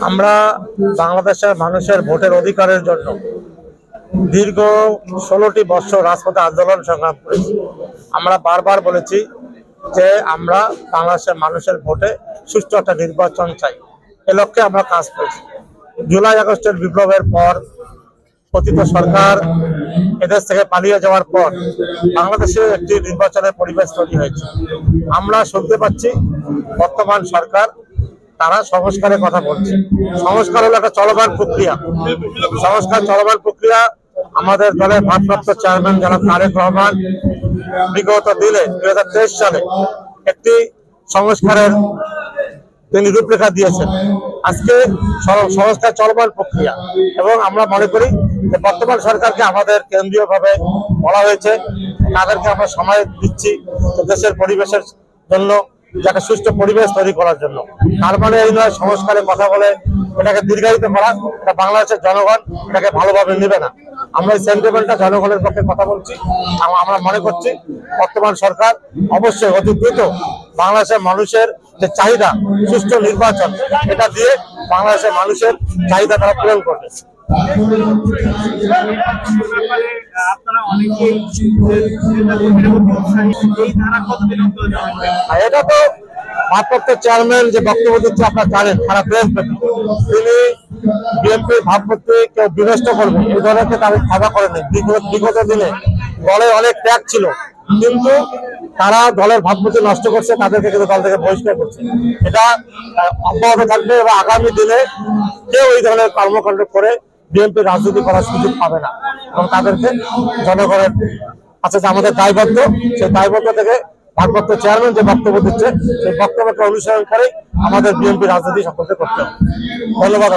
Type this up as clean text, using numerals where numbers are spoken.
আমরা বাংলাদেশের মানুষের ভোটের অধিকারের জন্য দীর্ঘ 16টি বছর রাজপথে আন্দোলন সংগ্রাম করেছি। আমরা বারবার বলেছি যে আমরা বাংলাদেশের মানুষের ভোটে সুষ্ঠু একটা নির্বাচন চাই। এ লক্ষ্যে আমরা কাজ করেছি। জুলাই আগস্টের বিপ্লবের পর পতিত সরকার এদেশ থেকে পালিয়ে যাওয়ার পর বাংলাদেশে একটি নির্বাচনের পরিবেশ তৈরি হয়েছে। আমরা শুনতে পাচ্ছি বর্তমান সরকার তারা সংস্কারের কথা বলছে। সংস্কার হলো একটা চলমান প্রক্রিয়া। সংস্কার চলমান প্রক্রিয়া। আমাদের দলের ভারপ্রাপ্ত চেয়ারম্যান জনাব তারেক রহমান বিগত দিনে 2023 সালে একটি সংস্কারের তিনি রূপরেখা দিয়েছেন। আজকে সংস্কার চলমান প্রক্রিয়া এবং আমরা মনে করি যে বর্তমান সরকারকে আমাদের কেন্দ্রীয়ভাবে বলা হয়েছে, তাদেরকে আমরা সময় দিচ্ছি দেশের পরিবেশের জন্য, যাতে সুষ্ঠু পরিবেশ তৈরি করার জন্য। তার মানে এই নয় সংস্কারের কথা বলে এটাকে দীর্ঘায়িত করা, এটা বাংলাদেশের জনগণ এটাকে ভালোভাবে নেবে না। আমরা এই সেন্টিমেন্টটা জনগণের পক্ষে কথা বলছি। আমরা মনে করছি বর্তমান সরকার অবশ্যই অতি দ্রুত বাংলাদেশের মানুষের যে চাহিদা সুষ্ঠু নির্বাচন, এটা দিয়ে বাংলাদেশের মানুষের চাহিদা তারা পূরণ করবে। এটা তো ভারপ্রাপ্ত চেয়ারম্যান যে বক্তব্য দিচ্ছে আপনারা জানেন, সারা দেশব্যাপী তিনি বিএনপির ভাবমূর্তি কেউ বিনষ্ট করবে এই ধরনের তাদের খাওয়া করেনি। বিগত দিনে দলে অনেক ত্যাগ ছিল, কিন্তু তারা দলের ভাবমূর্তি নষ্ট করছে, তাদেরকে কিন্তু দল থেকে বহিষ্কার করছে। এটা অব্যাহত থাকবে এবং আগামী দিনে কেউ এই ধরনের কর্মকাণ্ড করে বিএনপি রাজনীতি করার সুযোগ পাবে না এবং তাদেরকে জনগণের কাছে যে আমাদের দায়বদ্ধ, সেই দায়বদ্ধ থেকে ভারপ্রাপ্ত চেয়ারম্যান যে বক্তব্য দিচ্ছে সেই বক্তব্যকে অনুসরণ করে আমাদের বিএনপি রাজনীতি সম্পর্কে করতে হবে। ধন্যবাদ।